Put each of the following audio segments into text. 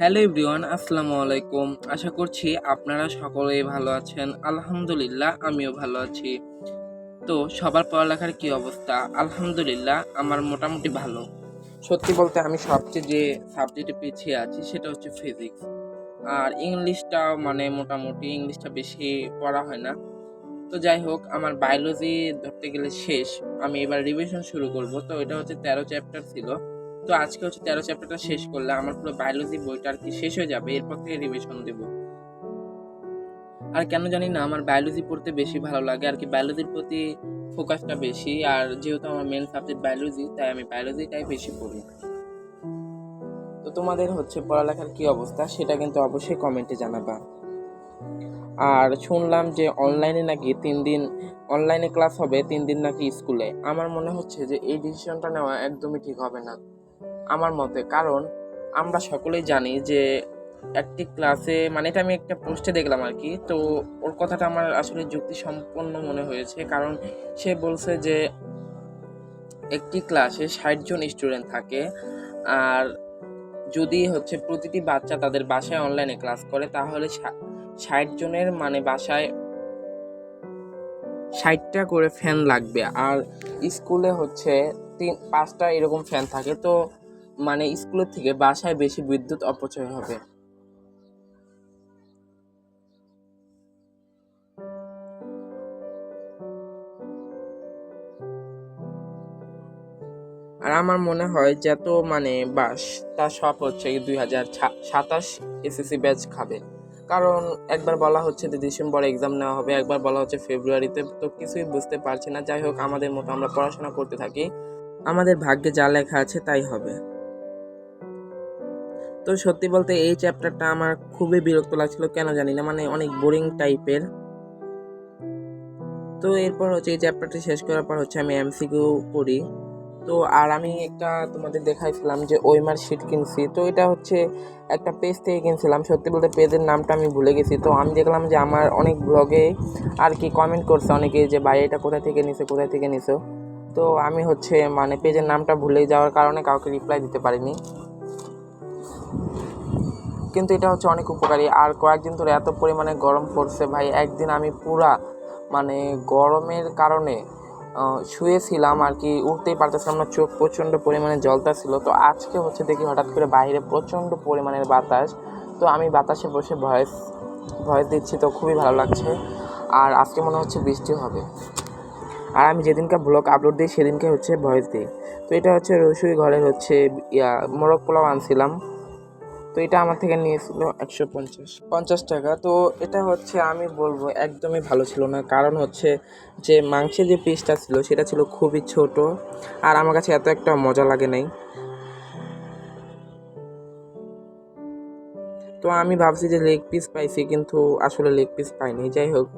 Hello everyone, আসসালামু আলাইকুম। আশা করছি আপনারা সকলেই ভালো আছেন। আলহামদুলিল্লাহ আমিও ভালো আছি। তো সবার পড়ালেখার কি অবস্থা? আলহামদুলিল্লাহ আমার মোটামুটি ভালো। সত্যি বলতে আমি সবচেয়ে যে সাবজেক্টে পিছিয়ে আছি সেটা হচ্ছে ফিজিক্স। আর ইংলিশটা মোটামুটি ইংলিশটা বেশি পড়া হয় না। তো যাই হোক, আমার বায়োলজি ধরতে গেলে শেষ। আমি এবার রিভিশন শুরু করব। তো এটা হচ্ছে 13 চ্যাপ্টার ছিল। তো আজকে হচ্ছে 13 চ্যাপ্টারটা শেষ করলে আমার পুরো বায়োলজি বইটা আর কি শেষ হয়ে যাবে। এরপর থেকে রিভিশন দেব। আর কেন জানি না আমার বায়োলজি পড়তে বেশি ভালো লাগে আর কি, বায়োলজির প্রতি ফোকাসটা বেশি। আর যেহেতু আমার মেন সাবজেক্ট বায়োলজি, তাই আমি বায়োলজিটাই বেশি পড়ি। তো তোমাদের হচ্ছে পড়ালেখার কি অবস্থা সেটা কিন্তু অবশ্যই কমেন্টে জানাবা। আর শুনলাম যে অনলাইনে নাকি 3 দিন অনলাইনে ক্লাস হবে, 3 দিন নাকি স্কুলে। আমার মনে হচ্ছে যে এই ডিসিশনটা নেওয়া একদমই ঠিক হবে না আমার মতে। কারণ আমরা সকলেই জানি যে একটি ক্লাসে, এটা আমি একটা পোস্টে দেখলাম আর কি। তো ওর কথাটা আমার আসলে যুক্তি সম্পন্ন মনে হয়েছে। কারণ সে বলছে যে একটি ক্লাসে 60 জন স্টুডেন্ট থাকে। আর যদি হচ্ছে প্রতিটি বাচ্চা তাদের বাসায় অনলাইনে ক্লাস করে, তাহলে 60 জনের বাসায় 60টা করে ফ্যান লাগবে। আর স্কুলে হচ্ছে 5টা এরকম ফ্যান থাকে। তো স্কুলের থেকে বাসায় বেশি বিদ্যুৎ অপচয় হবে। আর আমার মনে হয় যত বাস তা সব হচ্ছে 2027 এসএসসি ব্যাচ খাবে। কারণ একবার বলা হচ্ছে যে ডিসেম্বরে এক্সাম নেওয়া হবে, একবার বলা হচ্ছে ফেব্রুয়ারিতে। তো কিছুই বুঝতে পারছি না। যাই হোক, আমাদের মতো আমরা পড়াশোনা করতে থাকি, আমাদের ভাগ্যে যা লেখা আছে তাই হবে। তো সত্যি বলতে এই চ্যাপ্টারটা আমার খুবই বিরক্ত লাগছিল, কেন জানি না, অনেক বোরিং টাইপের। তো এরপর হচ্ছে এই চ্যাপ্টারটি শেষ করার পর হচ্ছে আমি এমসিকিউ করি। তো আর আমি একটা তোমাদের দেখাইছিলাম যে ওইমার শিট কিনছি। তো এটা হচ্ছে একটা পেজ থেকে কিনছিলাম। সত্যি বলতে পেজের নামটা আমি ভুলে গেছি। তো আমি দেখলাম যে আমার অনেক ব্লগে আর কি কমেন্ট করছে অনেকে যে ভাই এটা কোথা থেকে নিছো, কোথা থেকে নিছো। তো আমি হচ্ছে পেজের নামটা ভুলে যাওয়ার কারণে কাউকে রিপ্লাই দিতে পারিনি। কিন্তু এটা হচ্ছে অনেক উপকারী। আর কয়েকদিন ধরে এত পরিমাণে গরম পড়ছে ভাই, একদিন আমি পুরা গরমের কারণে শুয়েছিলাম আর কি, উঠতেই পারতেছিলাম না, চোখ প্রচণ্ড পরিমাণে জ্বলতেছিল। তো আজকে হচ্ছে দেখি হঠাৎ করে বাইরে প্রচণ্ড পরিমাণের বাতাস। তো আমি বাতাসে বসে ভয়েস দিচ্ছি, তো খুবই ভালো লাগছে। আর আজকে মনে হচ্ছে বৃষ্টি হবে। আর আমি যেদিনকে ব্লগ আপলোড দিই সেদিনকে হচ্ছে ভয়েস দিই। তো এটা হচ্ছে রসুই ঘরের হচ্ছে মোরগ পোলাও আনছিলাম। তো এটা আমার থেকে নিয়েছিল 150 টাকা। তো এটা হচ্ছে আমি বলবো একদমই ভালো ছিল না। কারণ হচ্ছে যে মাংসের যে পিসটা ছিল সেটা ছিল খুবই ছোট। আর আমার কাছে এত একটা মজা লাগে নাই। তো আমি ভাবছি যে লেগ পিস পাইছি, কিন্তু আসলে লেগ পিস পাইনি। যাই হোক,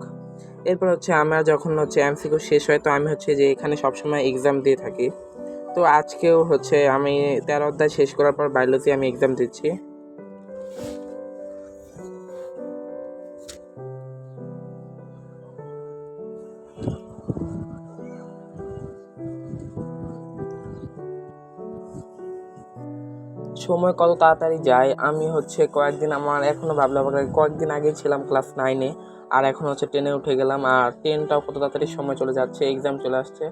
এরপর হচ্ছে আমরা যখন হচ্ছে এমসিকিউ শেষ হয়, তো আমি হচ্ছে যে এখানে সবসময় এক্সাম দিয়ে থাকি। তো আজকেও হচ্ছে আমি 13 অধ্যায় শেষ করার পর বায়োলজি আমি এক্সাম দিচ্ছি। সময় কত তাড়াতাড়ি যায়। আমি হচ্ছে কয়েকদিন, আমার এখনও ভাবলে অবাক লাগে, কয়েকদিন আগেই ছিলাম ক্লাস 9-এ, আর এখন হচ্ছে 10-এ উঠে গেলাম। আর 10টাও কত তাড়াতাড়ি সময় চলে যাচ্ছে, এক্সাম চলে আসছে।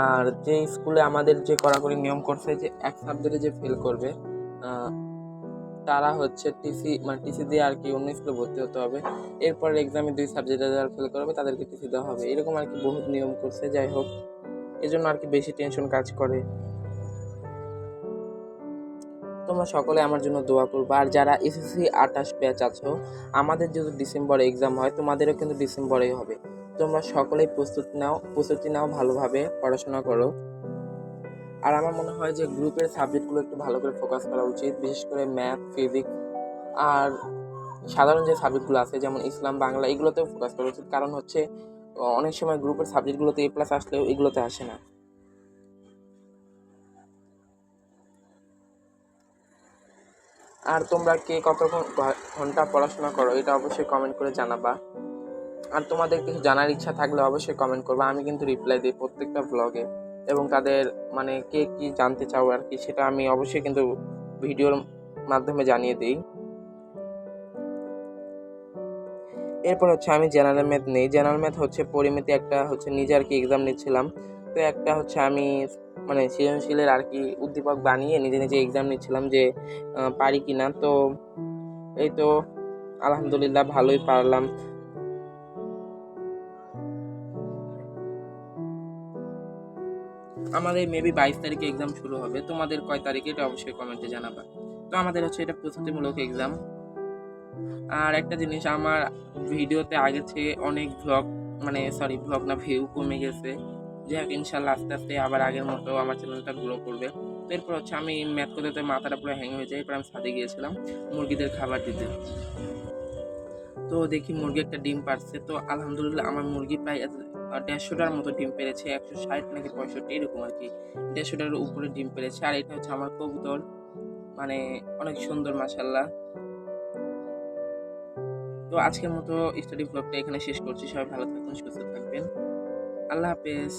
আর যে স্কুলে আমাদের যে কড়াকড়ি নিয়ম করছে যে এক সাবজেক্টে যে ফেল করবে তারা হচ্ছে টিসি দিয়ে আর কি অন্য স্কুলে ভর্তি হতে হবে। এরপর এক্সামে 2 সাবজেক্টে যারা ফেল করবে তাদেরকে টিসি দেওয়া হবে, এরকম আর কি বহুত নিয়ম করছে। যাই হোক, এজন্য আর কি বেশি টেনশন কাজ করে। তোমরা সকলে আমার জন্য দোয়া করবা। আর যারা এসএসসি 28 ব্যাচ আছো, আমাদের যদি ডিসেম্বরে এক্সাম হয়, তোমাদেরও কিন্তু ডিসেম্বরেই হবে। তোমরা সকলেই প্রস্তুতি নাও, ভালোভাবে পড়াশোনা করো। আর আমার মনে হয় যে গ্রুপের সাবজেক্টগুলো একটু ভালো করে ফোকাস করা উচিত, বিশেষ করে ম্যাথ, ফিজিক্স আর সাধারণ যে সাবজেক্টগুলো আছে যেমন ইসলাম, বাংলা, এগুলোতেও ফোকাস করা উচিত। কারণ হচ্ছে অনেক সময় গ্রুপের সাবজেক্টগুলোতে A+ আসলেও এগুলোতে আসে না। আর তোমরা কে কত ঘন্টা পড়াশোনা করো এটা অবশ্যই কমেন্ট করে জানাবা। আর তোমাদের কিছু জানার ইচ্ছা থাকলে অবশ্যই কমেন্ট করবা, আমি কিন্তু রিপ্লাই দিই প্রত্যেকটা ব্লগে। এবং তাদের কে কি জানতে চাও আর কি, সেটা আমি অবশ্যই কিন্তু ভিডিওর মাধ্যমে জানিয়ে দিই। এরপর হচ্ছে আমি জেনারেল ম্যাথ নেই। জেনারেল ম্যাথ হচ্ছে পরিমিতি একটা হচ্ছে নিজে আর কি এক্সাম নিচ্ছিলাম। তো একটা হচ্ছে আমি মানে সৃজনশীলের আর কি উদ্দীপক বানিয়ে নিজে নিজে এক্সাম নিচ্ছিলাম যে পারি কিনা। তো এই তো আলহামদুলিল্লাহ ভালোই পারলাম। আমাদের মেবি 22 তারিখে এক্সাম শুরু হবে। তোমাদের কয় তারিখে এটা অবশ্যই কমেন্টে জানাবা। তো আমাদের হচ্ছে এটা প্রস্তুতিমূলক এক্সাম। আর একটা জিনিস, আমার ভিডিওতে আগের চেয়ে অনেক ভ্লগ না, ভিউ কমে গেছে। যাই হোক, ইনশাল্লাহ আস্তে আস্তে আবার আগের মতো আমার চ্যানেলটা গ্রো করবে। তো এরপর হচ্ছে আমি ম্যাথ করতে মাথাটা পুরো হ্যাং হয়ে যায়। এরপর আমি ছাদে গিয়েছিলাম মুরগিদের খাবার দিতে। তো দেখি মুরগি একটা ডিম পারছে। তো আলহামদুলিল্লাহ আমার মুরগি প্রায় 150টার মতো ডিম পেরেছে, 160 নাকি 65 এরকম আর কি, 150টার উপরে ডিম পেরেছে। আর এটা হচ্ছে আমার কবুতর, মানে অনেক সুন্দর মাশাআল্লাহ। তো আজকের মতো স্টাডি ব্লগটা এখানে শেষ করছি। সবাই ভালো থাকবেন, সুস্থ থাকবেন। আল্লাহ হাফেজ।